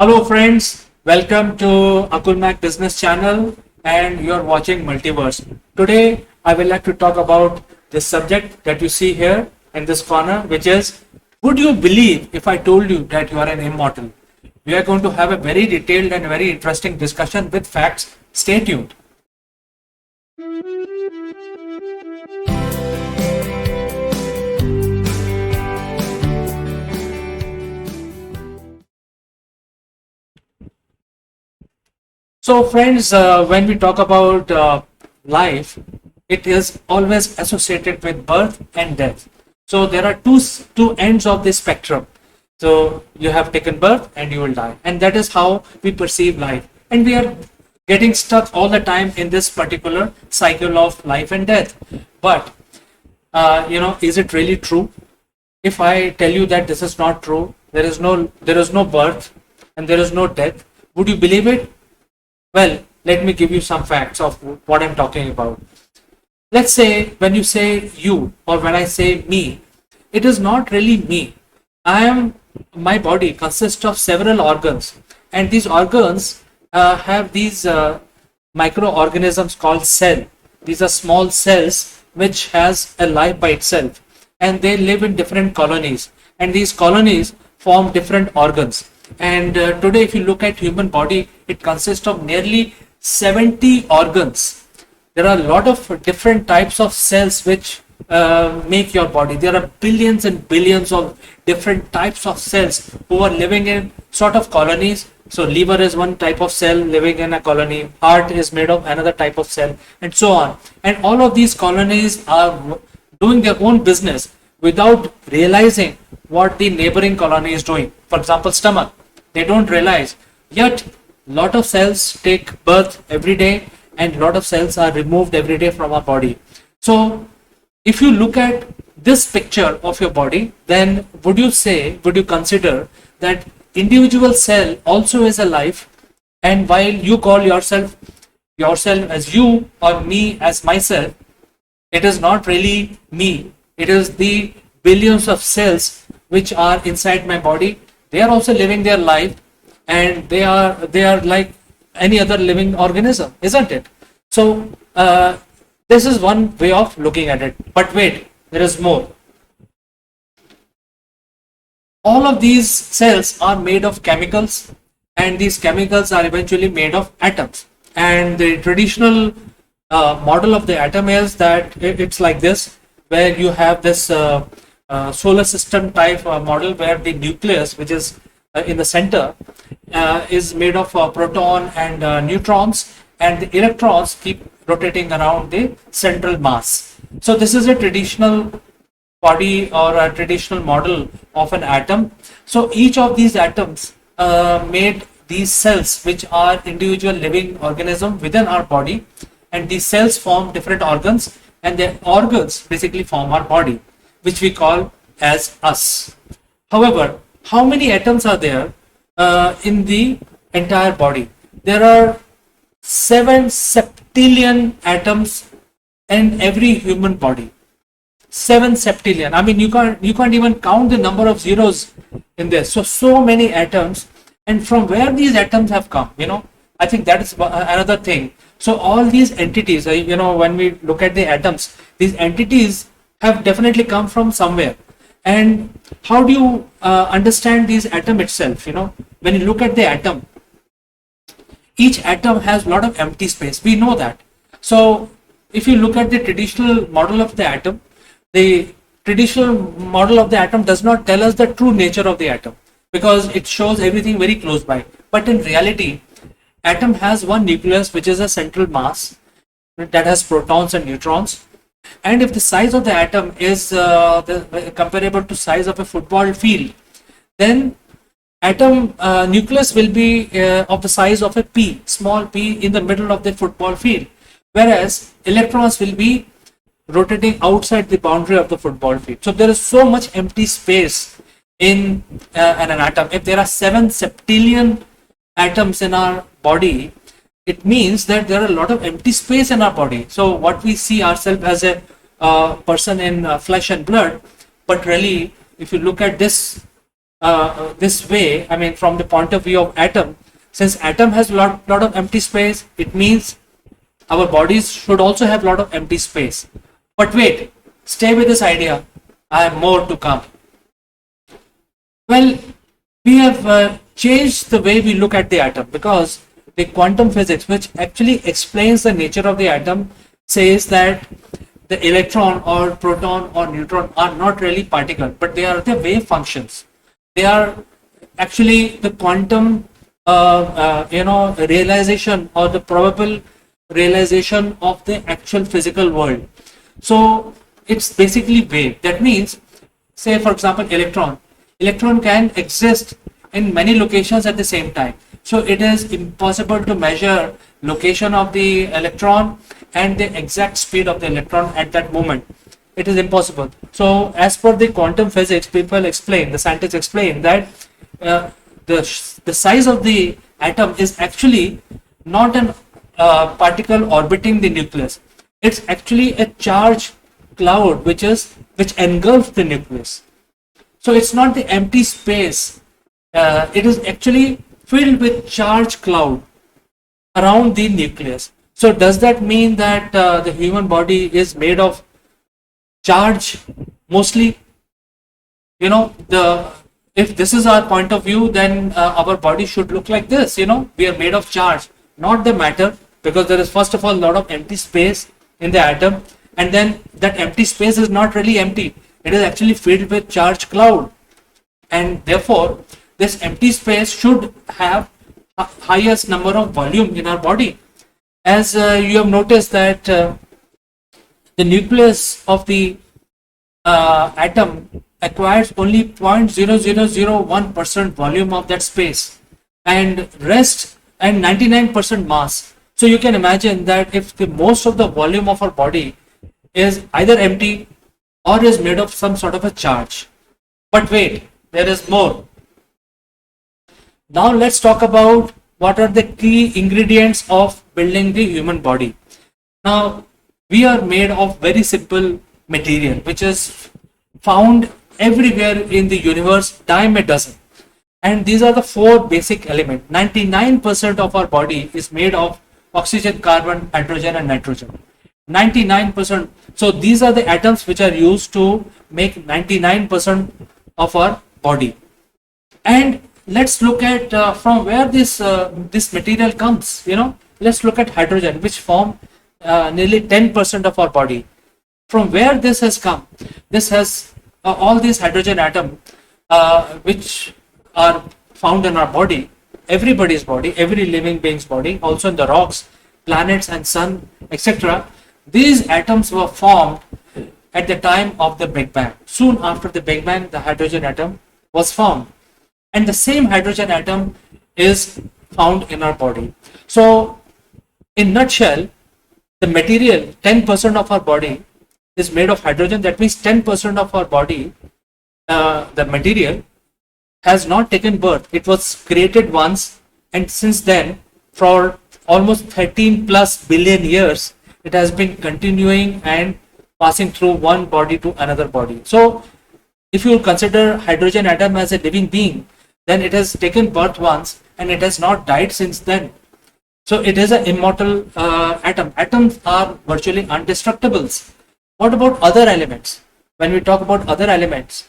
Hello friends, welcome to Akulmach business channel and you're watching Multiverse. Today I would like to talk about this subject that you see here in this corner, which is, would you believe if I told you that you are an immortal? We are going to have a very detailed and very interesting discussion with facts. Stay tuned. So, friends, when we talk about life, it is always associated with birth and death. So, there are two ends of the spectrum. So, you have taken birth and you will die, and that is how we perceive life. And we are getting stuck all the time in this particular cycle of life and death. But is it really true? If I tell you that this is not true, there is no birth and there is no death, would you believe it? Well, let me give you some facts of what I'm talking about. Let's say when you say you or when I say me, it is not really me. My body consists of several organs, and these organs have these microorganisms called cell. These are small cells which has a life by itself, and they live in different colonies, and these colonies form different organs. And today, if you look at human body, it consists of nearly 70 organs. There are a lot of different types of cells which make your body. There are billions and billions of different types of cells who are living in sort of colonies. So liver is one type of cell living in a colony, heart is made of another type of cell, and so on. And all of these colonies are doing their own business without realizing what the neighboring colony is doing. For example, stomach, they don't realize, yet lot of cells take birth every day and lot of cells are removed every day from our body. So if you look at this picture of your body, then would you consider that individual cell also is alive, and while you call yourself as you or me as myself, it is not really me. It is the billions of cells which are inside my body. They are also living their life, and they are like any other living organism, isn't it? So this is one way of looking at it. But wait, there is more. All of these cells are made of chemicals, and these chemicals are eventually made of atoms. And the traditional model of the atom is that it's like this, where you have this solar system type model where the nucleus, which is in the center, is made of proton and neutrons, and the electrons keep rotating around the central mass. So this is a traditional body or a traditional model of an atom. So each of these atoms made these cells, which are individual living organism within our body, and these cells form different organs, and their organs basically form our body, which we call as us. However, how many atoms are there in the entire body? There are 7 septillion atoms in every human body. 7 septillion. I mean, you can't even count the number of zeros in this. So many atoms, and from where these atoms have come, I think that is another thing. So all these entities, when we look at the atoms, these entities have definitely come from somewhere. And how do you understand these atom itself? When you look at the atom, each atom has a lot of empty space. We know that. So if you look at the traditional model of the atom, the traditional model of the atom does not tell us the true nature of the atom, because it shows everything very close by. But in reality, atom has one nucleus, which is a central mass that has protons and neutrons. And if the size of the atom is comparable to size of a football field, then atom nucleus will be of the size of a pea, small pea in the middle of the football field, whereas electrons will be rotating outside the boundary of the football field. So there is so much empty space in an atom. If there are 7 septillion atoms in our body, it means that there are a lot of empty space in our body. So what we see ourselves as a person in flesh and blood, but really, if you look at this this way, I mean, from the point of view of atom, since atom has lot of empty space, it means our bodies should also have lot of empty space. But wait, stay with this idea. I have more to come. Well, we have changed the way we look at the atom, because the quantum physics, which actually explains the nature of the atom, says that the electron or proton or neutron are not really particles, but they are the wave functions. They are actually the quantum, realization, or the probable realization of the actual physical world. So it's basically wave. That means, say for example, electron can exist in many locations at the same time. So it is impossible to measure location of the electron and the exact speed of the electron at that moment. It is impossible. So as per the quantum physics, the scientists explain that the size of the atom is actually not an particle orbiting the nucleus. It's actually a charge cloud which engulfs the nucleus. So it's not the empty space. It is actually filled with charge cloud around the nucleus. So does that mean that the human body is made of charge mostly? If this is our point of view, then our body should look like this. We are made of charge, not the matter, because there is first of all a lot of empty space in the atom, and then that empty space is not really empty. It is actually filled with charge cloud, and therefore this empty space should have highest number of volume in our body. As you have noticed that the nucleus of the atom acquires only 0.0001% volume of that space, and rest and 99% mass. So you can imagine that if the most of the volume of our body is either empty or is made of some sort of a charge. But wait, there is more. Now let's talk about what are the key ingredients of building the human body. Now we are made of very simple material which is found everywhere in the universe, dime a dozen. And these are the four basic elements. 99% of our body is made of oxygen, carbon, hydrogen and nitrogen. 99%. So these are the atoms which are used to make 99% of our body. And let's look at from where this material comes. Let's look at hydrogen, which form nearly 10% of our body. From where this has come? This has all these hydrogen atoms which are found in our body, everybody's body, every living being's body, also in the rocks, planets and sun, etc. These atoms were formed at the time of the Big Bang. Soon after the Big Bang, the hydrogen atom was formed. And the same hydrogen atom is found in our body. So, in nutshell, the material, 10% of our body is made of hydrogen. That means 10% of our body, the material, has not taken birth. It was created once, and since then, for almost 13 plus billion years, it has been continuing and passing through one body to another body. So, if you consider hydrogen atom as a living being, then it has taken birth once and it has not died since then. So it is an immortal atom. Atoms are virtually indestructibles. What about other elements? When we talk about other elements,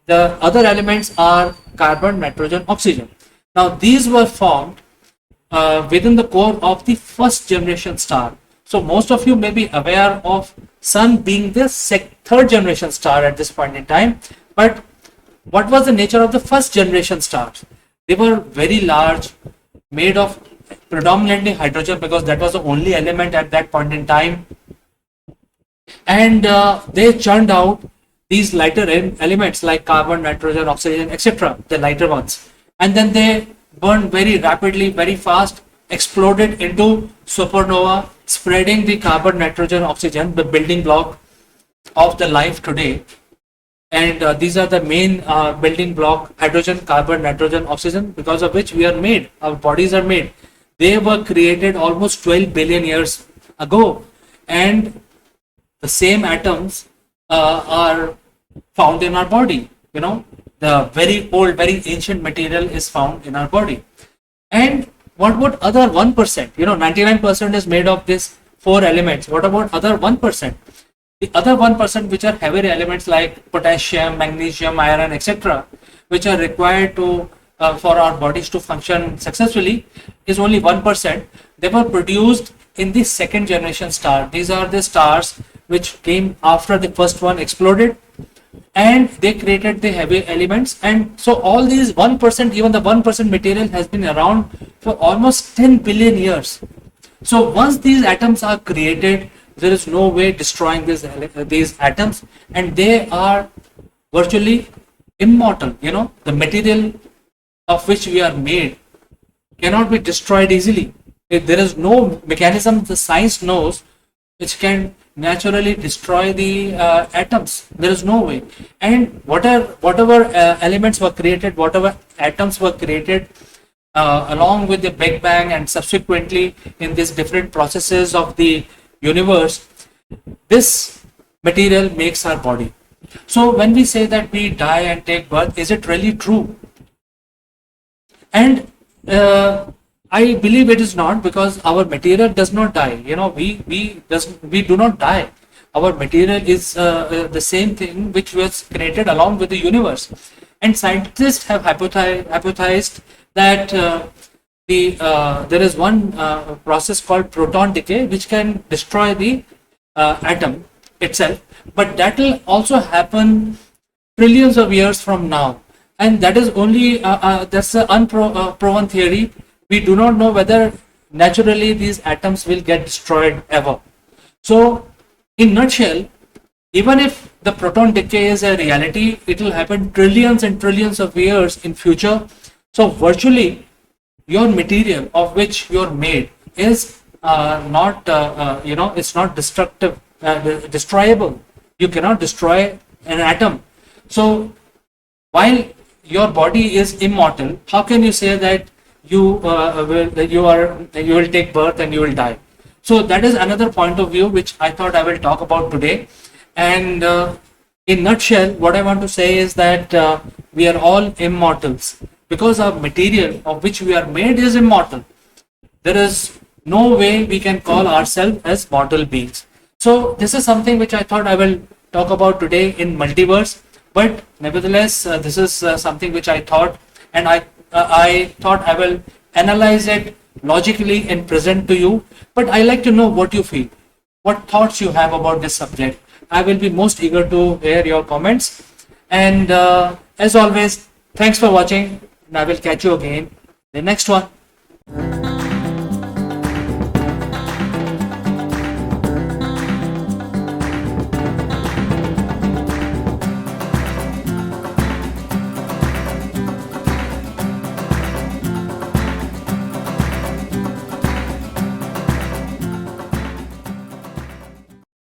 the other elements are carbon, nitrogen, oxygen. Now these were formed within the core of the first generation star. So most of you may be aware of Sun being the third generation star at this point in time. But what was the nature of the first generation stars? They were very large, made of predominantly hydrogen, because that was the only element at that point in time. And they churned out these lighter elements like carbon, nitrogen, oxygen, etc., the lighter ones. And then they burned very rapidly, very fast, exploded into supernova, spreading the carbon, nitrogen, oxygen, the building block of the life today. And these are the main building block: hydrogen, carbon, nitrogen, oxygen, because of which we are made, our bodies are made. They were created almost 12 billion years ago, and the same atoms are found in our body. the very old, very ancient material is found in our body. And what about other 1%? 99% is made of these four elements. What about other 1%? The other 1%, which are heavier elements like potassium, magnesium, iron, etc., which are required to for our bodies to function successfully, is only 1%. They were produced in the second generation star. These are the stars which came after the first one exploded, and they created the heavy elements. And so all these 1%, even the 1% material has been around for almost 10 billion years. So once these atoms are created, there is no way destroying these atoms, and they are virtually immortal. The material of which we are made cannot be destroyed easily. There is no mechanism the science knows which can naturally destroy the atoms. There is no way. And whatever elements were created, whatever atoms were created along with the Big Bang and subsequently in these different processes of the universe, this material makes our body. So when we say that we die and take birth, is it really true? And I believe it is not, because our material does not die. We do not die. Our material is the same thing which was created along with the universe. And scientists have hypothesized that there is one process called proton decay which can destroy the atom itself, but that will also happen trillions of years from now, and that is only that's an unproven theory. We do not know whether naturally these atoms will get destroyed ever. So in nutshell, even if the proton decay is a reality, it will happen trillions and trillions of years in future. So virtually your material of which you're made is not it's not destructive, destroyable. You cannot destroy an atom. So while your body is immortal, how can you say that you will take birth and you will die? So that is another point of view which I thought I will talk about today. And in nutshell, what I want to say is that we are all immortals, because our material of which we are made is immortal. There is no way we can call ourselves as mortal beings. So this is something which I thought I will talk about today in multiverse. But nevertheless, this is something which I thought, and I thought I will analyze it logically and present to you. But I like to know what you feel, what thoughts you have about this subject. I will be most eager to hear your comments. And as always, thanks for watching, and I will catch you again in the next one.